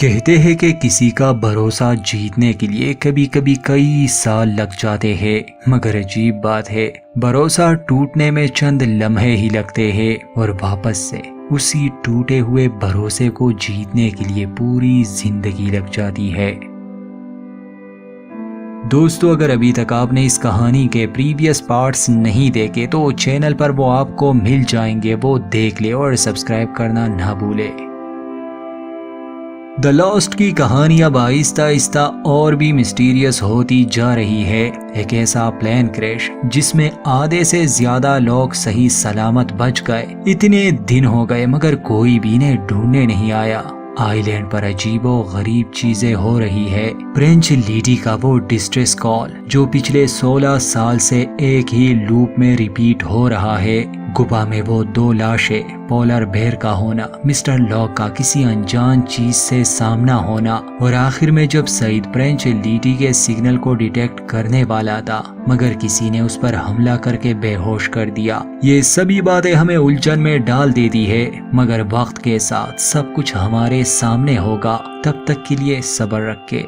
کہتے ہیں کہ کسی کا بھروسہ جیتنے کے لیے کبھی کبھی کئی سال لگ جاتے ہیں، مگر عجیب بات ہے، بھروسہ ٹوٹنے میں چند لمحے ہی لگتے ہیں اور واپس سے اسی ٹوٹے ہوئے بھروسے کو جیتنے کے لیے پوری زندگی لگ جاتی ہے۔ دوستو، اگر ابھی تک آپ نے اس کہانی کے پریویس پارٹس نہیں دیکھے تو چینل پر وہ آپ کو مل جائیں گے، وہ دیکھ لے اور سبسکرائب کرنا نہ بھولے۔ دی لاسٹ کی کہانی اب آہستہ آہستہ اور بھی مسٹیریس ہوتی جا رہی ہے۔ ایک ایسا پلین کریش جس میں آدھے سے زیادہ لوگ صحیح سلامت بچ گئے، اتنے دن ہو گئے مگر کوئی بھی انہیں ڈھونڈنے نہیں آیا۔ آئی لینڈ پر عجیب و غریب چیزیں ہو رہی ہے۔ فرینچ لیڈی کا وہ ڈسٹریس کال جو پچھلے 16 سال سے ایک ہی لوپ میں ریپیٹ ہو رہا ہے، گبا میں وہ 2 لاشیں، پولر بیر کا ہونا، مسٹر لاک کا کسی انجان چیز سے سامنا ہونا، اور آخر میں جب سعید فرینچ لیڈی کے سگنل کو ڈیٹیکٹ کرنے والا تھا مگر کسی نے اس پر حملہ کر کے بے ہوش کر دیا۔ یہ سبھی باتیں ہمیں الجھن میں ڈال دیتی ہے، مگر وقت کے ساتھ سب کچھ ہمارے سامنے ہوگا، تب تک کے لیے صبر رکھے۔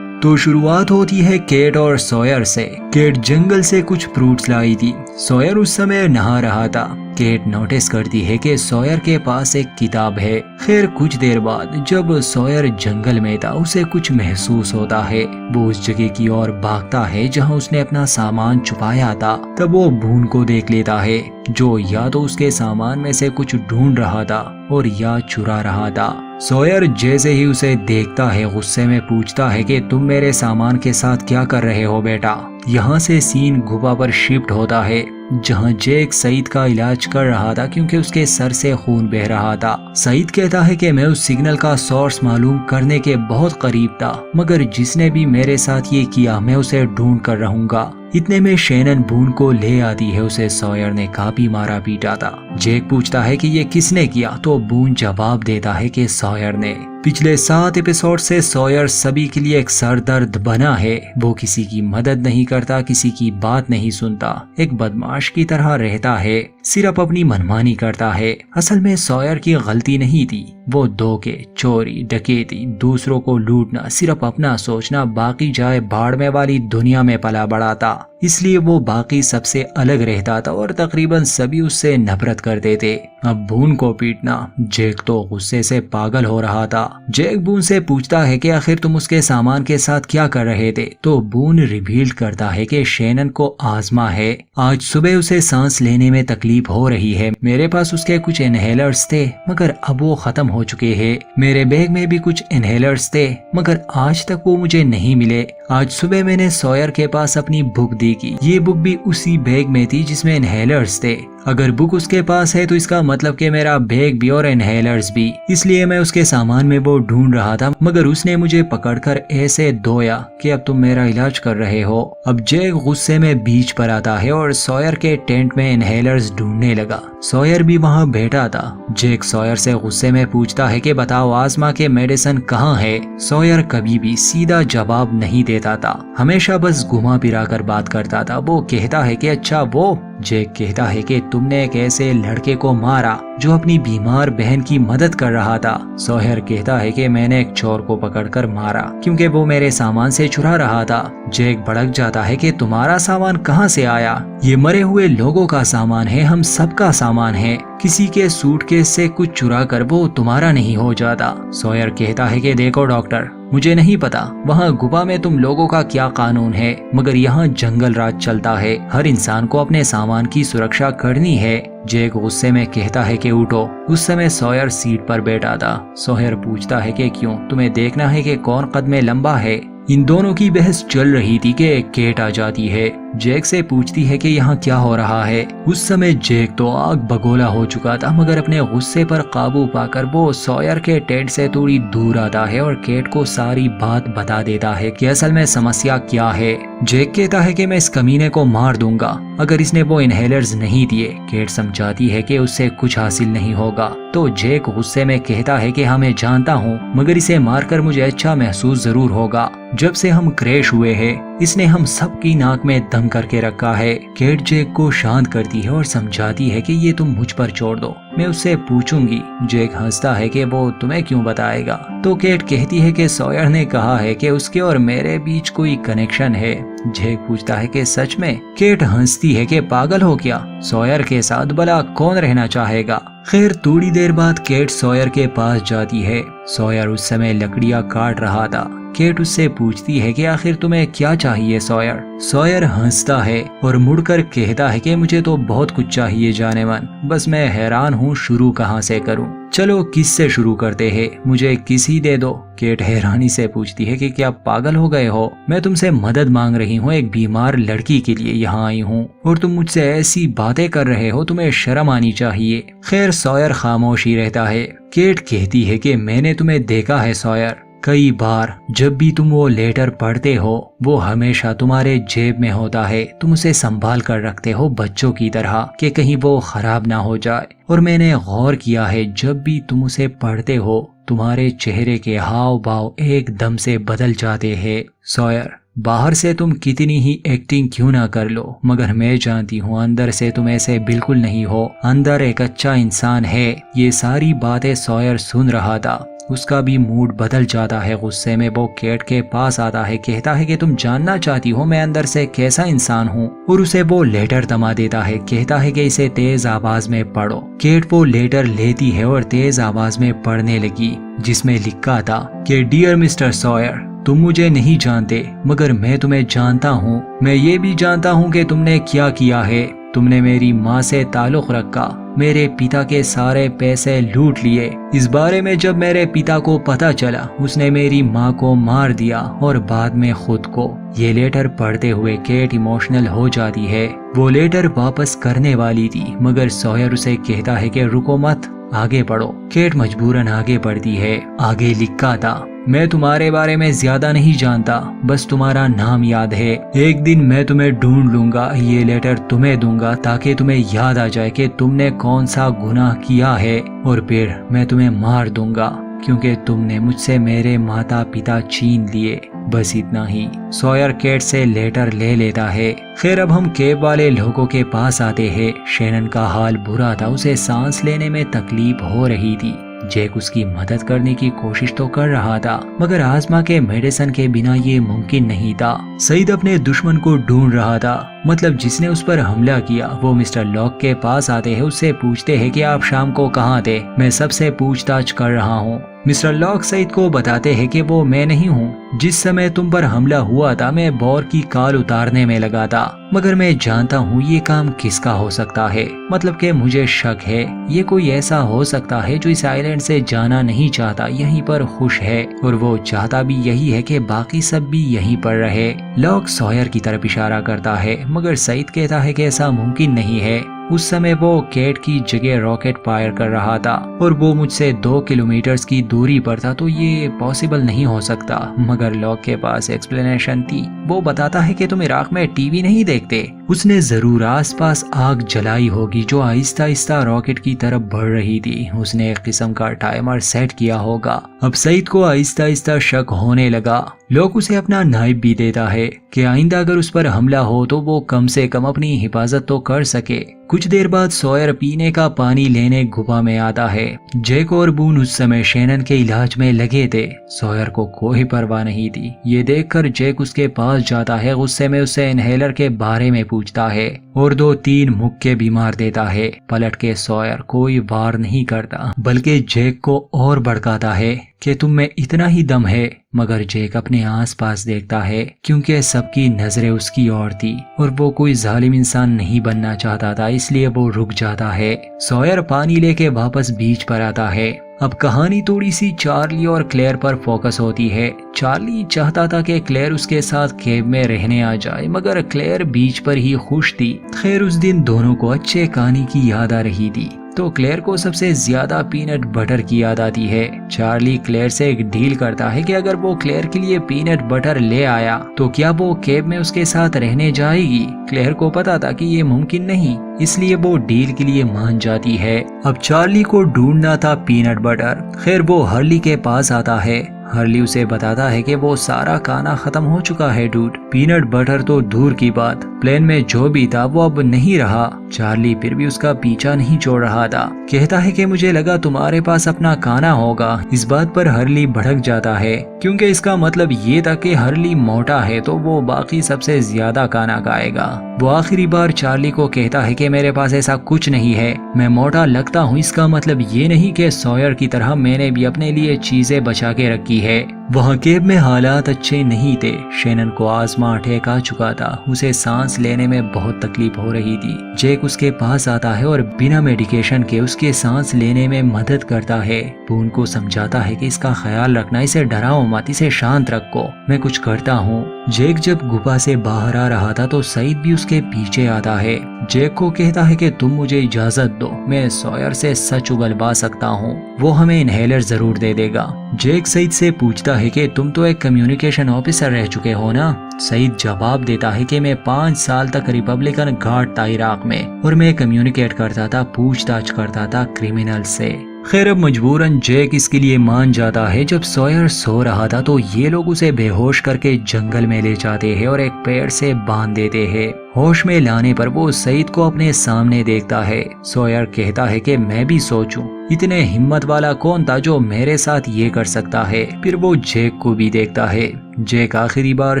تو شروعات ہوتی ہے کیٹ اور سوئر سے۔ کیٹ جنگل سے کچھ فروٹس لائی تھی، سوئر اس سمے نہا رہا تھا۔ کیٹ نوٹس کرتی ہے کہ سوئر کے پاس ایک کتاب ہے۔ خیر کچھ دیر بعد جب سوئر جنگل میں تھا اسے کچھ محسوس ہوتا ہے، وہ اس جگہ کی اور بھاگتا ہے جہاں اس نے اپنا سامان چھپایا تھا۔ تب وہ بون کو دیکھ لیتا ہے جو یا تو اس کے سامان میں سے کچھ ڈھونڈ رہا تھا اور یا چرا رہا تھا۔ سوئر جیسے ہی اسے دیکھتا ہے غصے میں پوچھتا ہے کہ تم میرے سامان کے ساتھ کیا کر رہے ہو بیٹا؟ یہاں سے سین گبا پر شفٹ ہوتا ہے جہاں جیک سعید کا علاج کر رہا تھا کیونکہ اس کے سر سے خون بہہ رہا تھا۔ سعید کہتا ہے کہ میں اس سگنل کا سورس معلوم کرنے کے بہت قریب تھا، مگر جس نے بھی میرے ساتھ یہ کیا میں اسے ڈھونڈ کر رہوں گا۔ اتنے میں شینن بون کو لے آتی ہے، اسے سوئر نے کافی مارا پیٹا تھا۔ جیک پوچھتا ہے کہ یہ کس نے کیا تو بون جواب دیتا ہے کہ سوئر نے۔ پچھلے 7 ایپیسوڈ سے سوئر سبھی کے لیے ایک سر درد بنا ہے، وہ کسی کی مدد نہیں کرتا، کسی کی بات نہیں سنتا، ایک بدمعاش کی طرح رہتا ہے، صرف اپنی منمانی کرتا ہے۔ اصل میں سوئر کی غلطی نہیں تھی، وہ دھوکے، چوری، ڈکیتی، دوسروں کو لوٹنا، صرف اپنا سوچنا، باقی جائے بھاڑ میں والی دنیا میں پلا بڑا تھا، اس لیے وہ باقی سب سے الگ رہتا تھا اور تقریباً سبھی اس سے نفرت کرتے تھے۔ اب بون کو پیٹنا، جیک تو غصے سے پاگل ہو رہا تھا۔ جیک بون سے پوچھتا ہے کہ آخر تم اس کے سامان کے ساتھ کیا کر رہے تھے تو بون ریویل کرتا ہے کہ شینن کو آزما ہے، آج صبح اسے سانس لینے میں تکلیف ہو رہی ہے، میرے پاس اس کے کچھ انہیلرز تھے مگر اب وہ ختم ہو چکے ہیں، میرے بیگ میں بھی کچھ انہیلرز تھے مگر آج تک وہ مجھے نہیں ملے، آج صبح میں نے سوئر کے پاس اپنی بک دی کی، یہ بک بھی اسی بیگ میں تھی جس میں انہیلرز تھے، اگر بک اس کے پاس ہے تو اس کا مطلب کہ میرا بیگ بھی اور انہیلرز بھی، اس لیے میں اس کے سامان میں وہ ڈھونڈ رہا تھا مگر اس نے مجھے پکڑ کر ایسے دھویا کہ اب تم میرا علاج کر رہے ہو۔ اب جیک غصے میں بیچ پر آتا ہے اور سوئر کے ٹینٹ میں انہیلرز ڈھونڈنے لگا، سوئر بھی وہاں بیٹھا تھا۔ جیک سوئر سے غصے میں پوچھتا ہے کہ بتاؤ آزما کے میڈیسن کہاں ہے؟ سوئر کبھی بھی سیدھا جواب نہیں دیتا تھا، ہمیشہ بس گھما پھرا کر بات کرتا تھا۔ وہ کہتا ہے کہ اچھا وہ، جیک کہتا ہے کہ تم نے ایک ایسے لڑکے کو مارا جو اپنی بیمار بہن کی مدد کر رہا تھا۔ سوہر کہتا ہے کہ میں نے ایک چور کو پکڑ کر مارا کیونکہ وہ میرے سامان سے چرا رہا تھا۔ جیک بھڑک جاتا ہے کہ تمہارا سامان کہاں سے آیا؟ یہ مرے ہوئے لوگوں کا سامان ہے، ہم سب کا سامان ہے، کسی کے سوٹ کیس سے کچھ چرا کر وہ تمہارا نہیں ہو جاتا۔ سوئر کہتا ہے کہ دیکھو ڈاکٹر، مجھے نہیں پتا وہاں گبا میں تم لوگوں کا کیا قانون ہے مگر یہاں جنگل راج چلتا ہے، ہر انسان کو اپنے سامان کی سرکشا کرنی ہے۔ جیک غصے میں کہتا ہے کہ اٹھو۔ اس سمے سوئر سیٹ پر بیٹھا تھا۔ سوئر پوچھتا ہے کہ کیوں، تمہیں دیکھنا ہے کہ کون قد میں لمبا ہے؟ ان دونوں کی بحث چل رہی تھی کہ ایک کیٹ آ جاتی ہے، جیک سے پوچھتی ہے کہ یہاں کیا ہو رہا ہے۔ اس سمے جیک تو آگ بگولا ہو چکا تھا مگر اپنے غصے پر قابو پا کر وہ سوئر کے ٹینٹ سے تھوڑی دور آتا ہے اور کیٹ کو ساری بات بتا دیتا ہے کہ اصل میں سمسیا کیا ہے۔ جیک کہتا ہے کہ میں اس کمینے کو مار دوں گا اگر اس نے وہ انہیلرز نہیں دیے۔ کیٹ سمجھاتی ہے کہ اس سے کچھ حاصل نہیں ہوگا تو جیک غصے میں کہتا ہے کہ ہاں میں جانتا ہوں مگر اسے مار کر مجھے اچھا محسوس ضرور ہوگا۔ جب سے ہم کریش ہوئے ہیں اس نے हम सब की नाक में दम करके रखा है। केट जैक को शांत करती है और समझाती है कि ये तुम मुझ पर छोड़ दो, मैं उससे पूछूंगी। जैक हंसता है कि वो तुम्हें क्यों बताएगा। तो केट कहती है कि सॉयर ने कहा है कि उसके और मेरे बीच कोई कनेक्शन है। जैक पूछता है कि सच में? केट हंसती है कि पागल हो क्या, सॉयर के साथ भला कौन रहना चाहेगा। खैर थोड़ी देर बाद केट सॉयर के पास जाती है। सॉयर उस समय लकड़ियां काट रहा था। केट उससे पूछती है कि आखिर तुम्हें क्या चाहिए सॉयर। सॉयर हंसता है और मुड़कर कहता है कि मुझे तो बहुत कुछ चाहिए जाने मन, बस मैं हैरान हूँ शुरू कहाँ से करूँ। चलो किस से शुरू करते हैं, मुझे किस ही दे दो। केट हैरानी से पूछती है कि क्या पागल हो गए हो, मैं तुमसे मदद मांग रही हूँ, एक बीमार लड़की के लिए यहाँ आई हूँ और तुम मुझसे ऐसी बातें कर रहे हो, तुम्हें शर्म आनी चाहिए। खैर सॉयर खामोश ही रहता है। केट कहती है कि मैंने तुम्हें देखा है सॉयर, कई बार जब भी तुम वो लेटर पढ़ते हो वो हमेशा तुम्हारे जेब में होता है, तुम उसे संभाल कर रखते हो बच्चों की तरह कि कहीं वो खराब ना हो जाए। और मैंने गौर किया है जब भी तुम उसे पढ़ते हो तुम्हारे चेहरे के हाव भाव एकदम से बदल जाते हैं। सॉयर बाहर से तुम कितनी ही एक्टिंग क्यों ना कर लो, मगर मैं जानती हूँ अंदर से तुम ऐसे बिल्कुल नहीं हो, अंदर एक अच्छा इंसान है। ये सारी बातें सॉयर सुन रहा था। उसका भी मूड बदल जाता है। गुस्से में वो केट के पास आता है, कहता है कि तुम जानना चाहती हो मैं अंदर से कैसा इंसान हूँ, और उसे वो लेटर थमा देता है। कहता है कि इसे तेज आवाज में पढ़ो। केट वो लेटर लेती है और तेज आवाज में पढ़ने लगी, जिसमें लिखा था कि डियर मिस्टर सॉयर, तुम मुझे नहीं जानते मगर मैं तुम्हें जानता हूँ। मैं ये भी जानता हूँ कि तुमने क्या किया है। तुमने मेरी माँ से ताल्लुक रखा, मेरे पिता के सारे पैसे लूट लिए। इस बारे में जब मेरे पिता को पता चला उसने मेरी माँ को मार दिया और बाद में खुद को। ये लेटर पढ़ते हुए केट इमोशनल हो जाती है। वो लेटर वापस करने वाली थी मगर सॉयर उसे कहता है कि रुको मत, आगे पढ़ो। केट मजबूरन आगे बढ़ती है। आगे लिखा था, मैं तुम्हारे बारे में ज्यादा नहीं जानता, बस तुम्हारा नाम याद है। एक दिन मैं तुम्हें ढूंढ लूंगा, ये लेटर तुम्हें दूंगा ताकि तुम्हें याद आ जाए कि तुमने कौन सा गुनाह किया है, और फिर मैं तुम्हें मार दूंगा क्योंकि तुमने मुझसे मेरे माता पिता छीन लिए। बस इतना ही। सॉयर केट से लेटर ले लेता है। खैर अब हम कैब वाले लोगों के पास आते हैं। शैनन का हाल बुरा था, उसे सांस लेने में तकलीफ हो रही थी। जैक उसकी मदद करने की कोशिश तो कर रहा था मगर आजमा के मेडिसिन के बिना ये मुमकिन नहीं था। सईद अपने दुश्मन को ढूंढ रहा था, मतलब जिसने उस पर हमला किया। वो मिस्टर लॉक के पास आते हैं, उससे पूछते हैं कि आप शाम को कहाँ थे, मैं सबसे पूछताछ कर रहा हूँ। मिस्टर लॉक सईद को बताते हैं कि वो मैं नहीं हूँ, जिस समय तुम पर हमला हुआ था मैं बोर की काल उतारने में लगा था, मगर मैं जानता हूँ ये काम किसका हो सकता है। मतलब कि मुझे शक है ये कोई ऐसा हो सकता है जो इस आइलैंड से जाना नहीं चाहता, यहीं पर खुश है, और वो चाहता भी यही है कि बाकी सब भी यहीं पर रहे। लॉक सॉयर की तरफ इशारा करता है मगर सईद कहता है कि ऐसा मुमकिन नहीं है। उस समय वो केट की जगह रॉकेट फायर कर रहा था और वो मुझसे 2 किलोमीटर की दूरी पर था, तो ये पॉसिबल नहीं हो सकता। मगर लॉक के पास एक्सप्लेनेशन थी। वो बताता है कि तुम इराक में टीवी नहीं देखते, उसने जरूर आसपास आग जलाई होगी जो आहिस्ता आहिस्ता रॉकेट की तरफ बढ़ रही थी। उसने एक किस्म का टाइमर सेट किया होगा। अब सईद को आहिस्ता आहिस्ता शक होने लगा। लोग उसे अपना नाइफ भी देता है कि आइंदा अगर उस पर हमला हो तो वो कम से कम अपनी हिफाजत तो कर सके। कुछ देर बाद सॉयर पीने का पानी लेने गुफा में आता है। जैक और बून उस समय शैनन के इलाज में लगे थे। सॉयर को कोई परवाह नहीं थी। ये देखकर जैक उसके पास जाता है, गुस्से में उससे इनहेलर के बारे में पूछता है और 2-3 मुक्के भी मार देता है। पलट के सॉयर कोई वार नहीं करता बल्कि जैक को और भड़काता है कि तुम में इतना ही दम है। मगर जैक अपने आसपास देखता है क्योंकि सबकी नजरें उसकी ओर थी और वो कोई जालिम इंसान नहीं बनना चाहता था, इसलिए वो रुक जाता है। सॉयर पानी लेके वापस बीच पर आता है। अब कहानी थोड़ी सी चार्ली और क्लेयर पर फोकस होती है। चार्ली चाहता था कि क्लेयर उसके साथ कैब में रहने आ जाए मगर क्लेयर बीच पर ही खुश थी। खैर उस दिन दोनों को अच्छे कहानी की याद आ रही थी तो क्लेयर को सबसे ज्यादा पीनट बटर की याद आती है। चार्ली क्लेयर से एक डील करता है कि अगर वो क्लेयर के लिए पीनट बटर ले आया तो क्या वो कैब में उसके साथ रहने जाएगी। क्लेयर को पता था कि ये मुमकिन नहीं, इसलिए वो डील के लिए मान जाती है। अब चार्ली को ढूंढना था पीनट बटर। खैर वो हर्ली के पास आता है। हर्ली उसे बताता है कि वो सारा खाना खत्म हो चुका है डूड, पीनट बटर तो दूर की बात, प्लेन में जो भी था वो अब नहीं रहा। चार्ली फिर भी उसका पीछा नहीं छोड़ रहा था, कहता है कि मुझे लगा तुम्हारे पास अपना खाना होगा। इस बात पर हर्ली भड़क जाता है क्योंकि इसका मतलब ये था कि हर्ली मोटा है तो वो बाकी सबसे ज्यादा खाना खाएगा। वो आखिरी बार चार्ली को कहता है कि मेरे पास ऐसा कुछ नहीं है, मैं मोटा लगता हूँ इसका मतलब ये नहीं कि सॉयर की तरह मैंने भी अपने लिए चीजें बचा के रखी है। वहाँ केब में हालात अच्छे नहीं थे। शैनन को आजमा अटैक आ चुका था, उसे सांस लेने में बहुत तकलीफ हो रही थी। जैक उसके पास आता है और बिना मेडिकेशन के उसके सांस लेने में मदद करता है। वो उनको समझाता है कि इसका ख्याल रखना, इसे डराओ मत, इसे शांत रखो, मैं कुछ करता हूँ। जैक जब गुफा से बाहर आ रहा था तो सईद भी उसके पीछे आता है। जैक को कहता है कि तुम मुझे इजाजत दो, मैं सॉयर से सच उगलवा सकता हूँ, वो हमें इनहेलर जरूर दे देगा। जैक सईद से पूछता है कि तुम तो एक कम्युनिकेशन ऑफिसर रह चुके हो ना। सईद जवाब देता है कि मैं 5 साल तक रिपब्लिकन गार्ड था इराक में और मैं कम्युनिकेट करता था, पूछताछ करता था क्रिमिनल से। खैर अब मजबूरन जैक इसके लिए मान जाता है। जब सॉयर सो रहा था तो ये लोग उसे बेहोश करके जंगल में ले जाते हैं और एक पेड़ से बांध देते हैं। होश में लाने पर वो सईद को अपने सामने देखता है। सॉयर कहता है कि मैं भी सोचूं, इतने हिम्मत वाला कौन था जो मेरे साथ ये कर सकता है। फिर वो जैक को भी देखता है। जैक आखिरी बार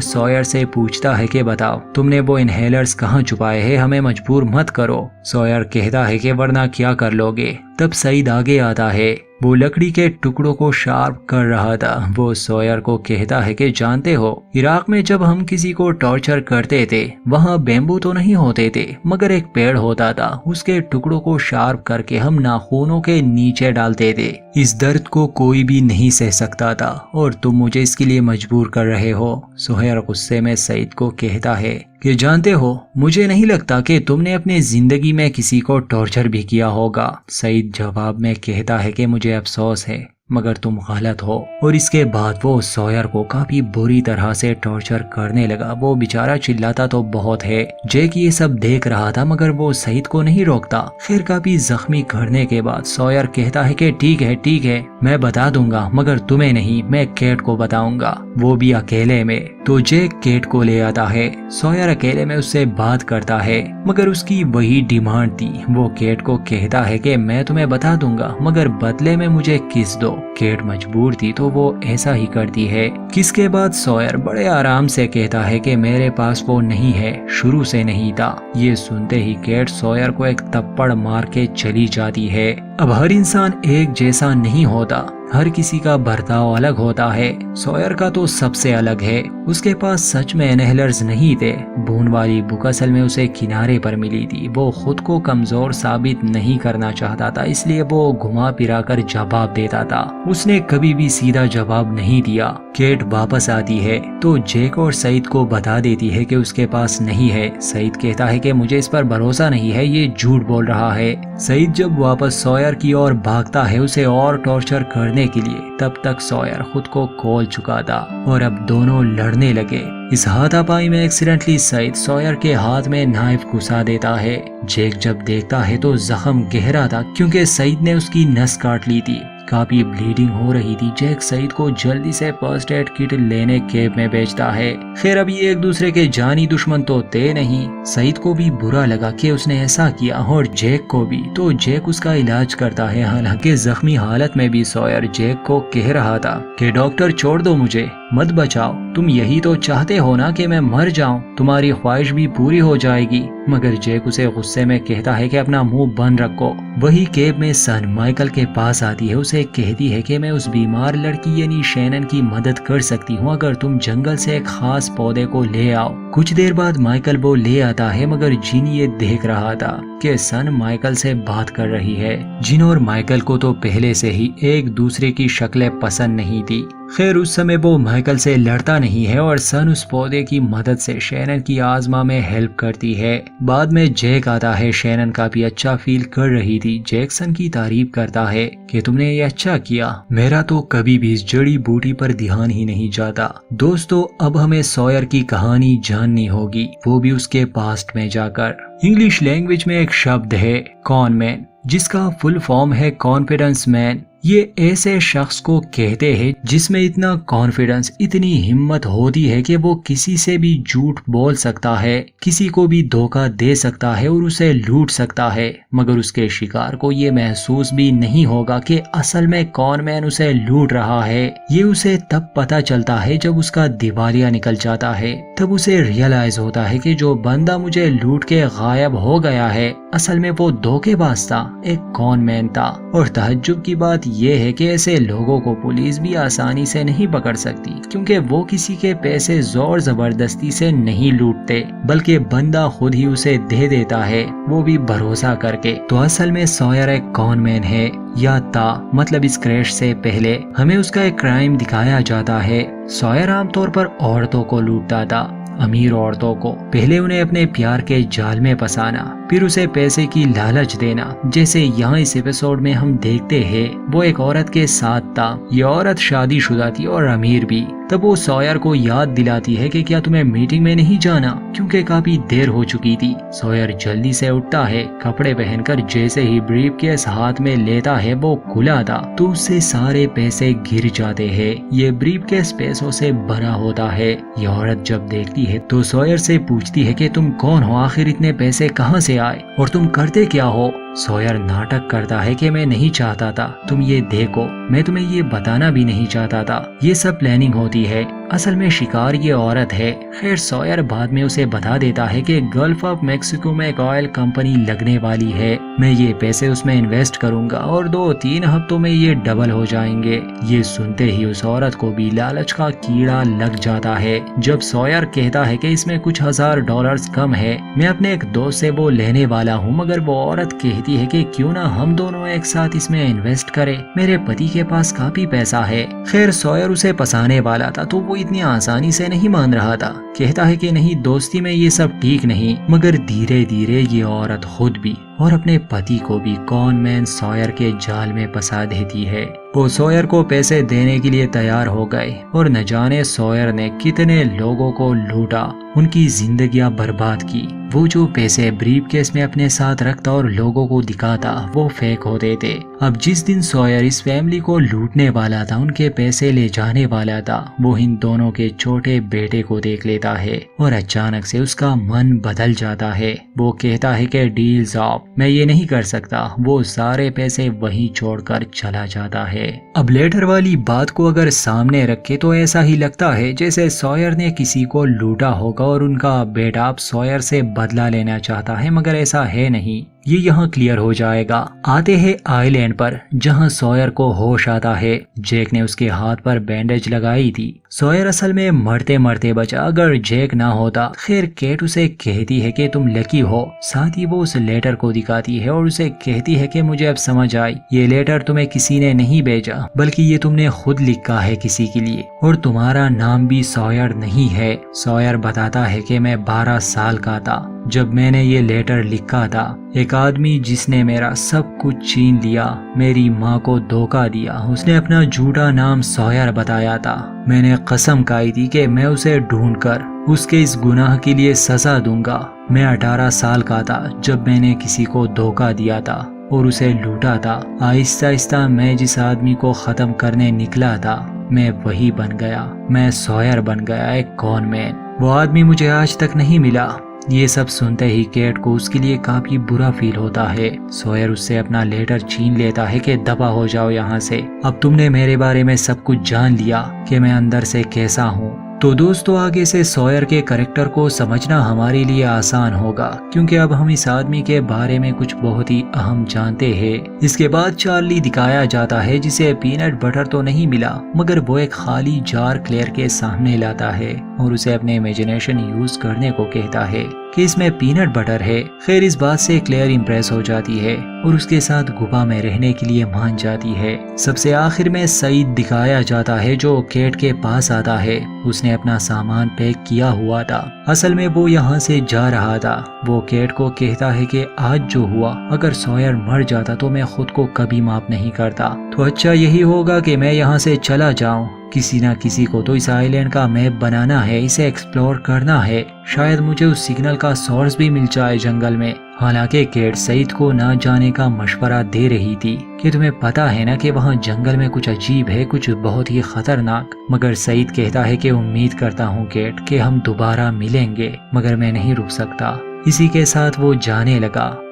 सॉयर से पूछता है कि बताओ तुमने वो इनहेलर्स कहाँ छुपाए हैं, हमें मजबूर मत करो। सॉयर कहता है कि वरना क्या कर लोगे। तब सईद आगे आता है, वो लकड़ी के टुकड़ों को शार्प कर रहा था। वो सॉयर को कहता है कि जानते हो इराक में जब हम किसी को टॉर्चर करते थे वहाँ बेम्बू तो नहीं होते थे मगर एक पेड़ होता था, उसके टुकड़ों को शार्प करके हम नाखूनों के नीचे डालते थे। इस दर्द को कोई भी नहीं सह सकता था और तुम मुझे इसके लिए मजबूर कर रहे हो। सॉयर गुस्से में सईद को कहता है कि जानते हो मुझे नहीं लगता कि तुमने अपनी जिंदगी में किसी को टॉर्चर भी किया होगा। सईद जवाब में कहता है कि मुझे अफसोस है मगर तुम गलत हो। और इसके बाद वो सॉयर को काफी बुरी तरह से टॉर्चर करने लगा। वो बेचारा चिल्लाता तो बहुत है। जैक ये सब देख रहा था मगर वो सईद को नहीं रोकता। फिर काफी जख्मी करने के बाद सॉयर कहता है कि ठीक है मैं बता दूंगा मगर तुम्हें नहीं, मैं केट को बताऊंगा, वो भी अकेले में। तो जैक केट को ले आता है। सॉयर अकेले में उससे बात करता है मगर उसकी वही डिमांड थी। वो केट को कहता है कि मैं तुम्हें बता दूंगा मगर बदले में मुझे किस दो। केट मजबूर थी तो वो ऐसा ही करती है। किस के बाद सॉयर बड़े आराम से कहता है कि मेरे पास वो नहीं है, शुरू से नहीं था। ये सुनते ही केट सॉयर को एक थप्पड़ मार के चली जाती है। अब हर इंसान एक जैसा नहीं होता, हर किसी का बर्ताव अलग होता है। सॉयर का तो सबसे अलग है। उसके पास सच में इनहेलर्स नहीं थे। बून वाली बुक असल में उसे किनारे पर मिली थी। वो खुद को कमजोर साबित नहीं करना चाहता था, इसलिए वो घुमा फिरा कर जवाब देता था। उसने कभी भी सीधा जवाब नहीं दिया। केट वापस आती है तो जैक और सईद को बता देती है कि उसके पास नहीं है। सईद कहता है कि मुझे इस पर भरोसा नहीं है, ये झूठ बोल रहा है। सईद जब वापस सॉयर की ओर भागता है उसे और टॉर्चर करने के लिए, तब तक सॉयर खुद को खोल चुका था और अब दोनों लड़ने लगे। इस हाथापाई में एक्सीडेंटली सईद सॉयर के हाथ में नाइफ घुसा देता है। जैक जब देखता है तो जख्म गहरा था क्योंकि सईद ने उसकी नस काट ली थी। काफी ब्लीडिंग हो रही थी। जैक सईद को जल्दी से फर्स्ट एड किट लेने केब में भेजता है। खैर अब ये एक दूसरे के जानी दुश्मन तो थे नहीं। सईद को भी बुरा लगा कि उसने ऐसा किया और जैक को भी, तो जैक उसका इलाज करता है। हालांकि जख्मी हालत में भी सॉयर जैक को कह रहा था कि डॉक्टर छोड़ दो मुझे, मत बचाओ, तुम यही तो चाहते हो ना कि मैं मर जाऊं, तुम्हारी ख्वाहिश भी पूरी हो जाएगी। मगर जैक उसे गुस्से में कहता है कि अपना मुंह बंद रखो। वही केब में सन माइकल के पास आती है। उसे कहती है कि मैं उस बीमार लड़की यानी शैनन की मदद कर सकती हूँ अगर तुम जंगल से एक खास पौधे को ले आओ। कुछ देर बाद माइकल वो ले आता है मगर जिन ये देख रहा था कि सन माइकल से बात कर रही है। जिन और माइकल को तो पहले से ही एक दूसरे की शक्लें पसंद नहीं थी। खैर उस समय वो माइकल से लड़ता नहीं है और सन उस पौधे की मदद से शैनन की आजमा में हेल्प करती है। बाद में जैक आता है। शैनन काफी अच्छा फील कर रही थी। जैक सन की तारीफ करता है कि तुमने ये अच्छा किया, मेरा तो कभी भी इस जड़ी बूटी पर ध्यान ही नहीं जाता। दोस्तों अब हमें सॉयर की कहानी जाननी होगी, वो भी उसके पास्ट में जाकर। इंग्लिश लैंग्वेज में एक शब्द है कॉन मैन, जिसका फुल फॉर्म है कॉन्फिडेंस मैन। ये ऐसे शख्स को कहते हैं जिसमें इतना कॉन्फिडेंस, इतनी हिम्मत होती है कि वो किसी से भी झूठ बोल सकता है, किसी को भी धोखा दे सकता है और उसे लूट सकता है, मगर उसके शिकार को ये महसूस भी नहीं होगा कि असल में कौन मैन उसे लूट रहा है। ये उसे तब पता चलता है जब उसका दिवालिया निकल जाता है, तब उसे रियलाइज होता है कि जो बंदा मुझे लूट के गायब हो गया है असल में वो धोखेबाज था, एक कॉन मैन था। और तहज्जुब की बात ये है कि ऐसे लोगों को पुलिस भी आसानी से नहीं पकड़ सकती, क्योंकि वो किसी के पैसे जोर जबरदस्ती से नहीं लूटते, बल्कि बंदा खुद ही उसे दे देता है, वो भी भरोसा करके। तो असल में सॉयर एक कॉन मैन है या था, मतलब इस क्रैश से पहले हमें उसका एक क्राइम दिखाया जाता है। सॉयर आमतौर पर औरतों को लूटता था, अमीर औरतों को। पहले उन्हें अपने प्यार के जाल में फंसाना, फिर उसे पैसे की लालच देना। जैसे यहाँ इस एपिसोड में हम देखते हैं, वो एक औरत के साथ था। ये औरत शादीशुदा थी और अमीर भी। तब वो सॉयर को याद दिलाती है कि क्या तुम्हें मीटिंग में नहीं जाना, क्योंकि काफी देर हो चुकी थी। सॉयर जल्दी से उठता है, कपड़े पहनकर जैसे ही ब्रीफ केस हाथ में लेता है वो खुला था, तो उससे सारे पैसे गिर जाते हैं। ये ब्रीफ केस पैसों से बना होता है। ये औरत जब देखती है तो सॉयर से पूछती है कि तुम कौन हो, आखिर इतने पैसे कहाँ से आए और तुम करते क्या हो। सॉयर नाटक करता है कि मैं नहीं चाहता था, तुम ये देखो, मैं तुम्हें ये बताना भी नहीं चाहता था, ये सब प्लानिंग होती है, असल में शिकार ये औरत है। खैर सॉयर बाद में उसे बता देता है कि गल्फ ऑफ मेक्सिको में एक ऑयल कंपनी लगने वाली है, मैं ये पैसे उसमें इन्वेस्ट करूंगा और 2-3 हफ्तों में ये डबल हो जाएंगे। ये सुनते ही उस औरत को भी लालच का कीड़ा लग जाता है। जब सॉयर कहता है कि इसमें कुछ $1000 कम है, मैं अपने एक दोस्त से वो लेने वाला हूँ, मगर वो औरत कहती है कि क्यों ना हम दोनों एक साथ इसमें इन्वेस्ट करें, मेरे पति के पास काफी पैसा है। खैर सॉयर उसे फंसाने वाला था, तो वो इतनी आसानी से नहीं मान रहा था। कहता है कि नहीं, दोस्ती में ये सब ठीक नहीं। मगर धीरे धीरे ये औरत खुद भी और अपने पति को भी कॉन मैन सॉयर के जाल में फंसा देती है। वो सॉयर को पैसे देने के लिए तैयार हो गए और न जाने सॉयर ने कितने लोगों को लूटा, उनकी जिंदगियां बर्बाद की। वो जो पैसे ब्रीफ केस में अपने साथ रखता और लोगों को दिखाता वो फेक होते थे। अब जिस दिन सॉयर इस फैमिली को लूटने वाला था, उनके पैसे ले जाने वाला था, वो इन दोनों के छोटे बेटे को देख लेता है और अचानक से उसका मन बदल जाता है। वो कहता है कि डील्स ऑफ, मैं ये नहीं कर सकता। वो सारे पैसे वहीं छोड़कर चला जाता है। अब लेटर वाली बात को अगर सामने रखे तो ऐसा ही लगता है जैसे सॉयर ने किसी को लूटा होगा और उनका बेटा अब सॉयर से बदला लेना चाहता है, मगर ऐसा है नहीं। ये यहाँ क्लियर हो जाएगा। आते हैं आइलैंड पर, जहाँ सॉयर को होश आता है। जैक ने उसके हाथ पर बैंडेज लगाई थी। सॉयर असल में मरते मरते बचा, अगर जैक ना होता। खैर केट उसे कहती है कि तुम लकी हो। साथ ही वो उस लेटर को दिखाती है और उसे कहती है कि मुझे अब समझ आई, ये लेटर तुम्हें किसी ने नहीं भेजा, बल्कि ये तुमने खुद लिखा है किसी के लिए, और तुम्हारा नाम भी सॉयर नहीं है। सॉयर बताता है कि मैं 12 साल का था जब मैंने ये लेटर लिखा था। एक आदमी जिसने मेरा सब कुछ छीन लिया, मेरी माँ को धोखा दिया, उसने अपना झूठा नाम सॉयर बताया था। मैंने कसम खाई थी कि मैं उसे ढूंढकर उसके इस गुनाह के लिए सजा दूंगा। मैं 18 साल का था जब मैंने किसी को धोखा दिया था और उसे लूटा था। आहिस्ता आहिस्ता मैं जिस आदमी को खत्म करने निकला था, मैं वही बन गया। मैं सॉयर बन गया, एक कॉन मैन। वो आदमी मुझे आज तक नहीं मिला। ये सब सुनते ही केट को उसके लिए काफी बुरा फील होता है। सॉयर उससे अपना लेटर छीन लेता है कि दबा हो जाओ यहाँ से, अब तुमने मेरे बारे में सब कुछ जान लिया कि मैं अंदर से कैसा हूँ। तो दोस्तों आगे से सॉयर के कैरेक्टर को समझना हमारे लिए आसान होगा, क्योंकि अब हम इस आदमी के बारे में कुछ बहुत ही अहम जानते हैं। इसके बाद चार्ली दिखाया जाता है, जिसे पीनट बटर तो नहीं मिला, मगर वो एक खाली जार क्लेयर के सामने लाता है और उसे अपने इमेजिनेशन यूज करने को कहता है कि इसमें पीनट बटर है। खैर इस बात से क्लेयर इम्प्रेस हो जाती है और उसके साथ गुफा में रहने के लिए मान जाती है। सबसे आखिर में सईद दिखाया जाता है, जो केट के पास आता है। उसने अपना सामान पैक किया हुआ था। असल में वो यहाँ से जा रहा था। वो केट को कहता है कि आज जो हुआ, अगर सॉयर मर जाता तो मैं खुद को कभी माफ नहीं करता, तो अच्छा यही होगा कि मैं यहाँ से चला जाऊँ। किसी ना किसी को तो इस आइलैंड का मैप बनाना है, इसे एक्सप्लोर करना है। शायद मुझे उस सिग्नल का सोर्स भी मिल जाए जंगल में। हालांकि केट सईद को ना जाने का मशवरा दे रही थी कि तुम्हें पता है ना कि वहाँ जंगल में कुछ अजीब है, कुछ बहुत ही खतरनाक। मगर सईद कहता है कि उम्मीद करता हूँ केट कि हम दोबारा मिलेंगे, मगर मैं नहीं रुक सकता। इसी के साथ वो जाने लगा।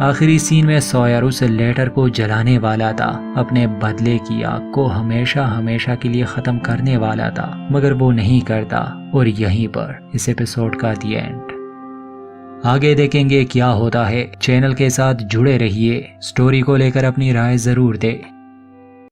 आखिरी सीन में सॉयर उस लेटर को जलाने वाला था, अपने बदले की आग को हमेशा हमेशा के लिए खत्म करने वाला था, मगर वो नहीं करता। और यहीं पर इस एपिसोड का दी एंड। आगे देखेंगे क्या होता है। चैनल के साथ जुड़े रहिए, स्टोरी को लेकर अपनी राय जरूर दे।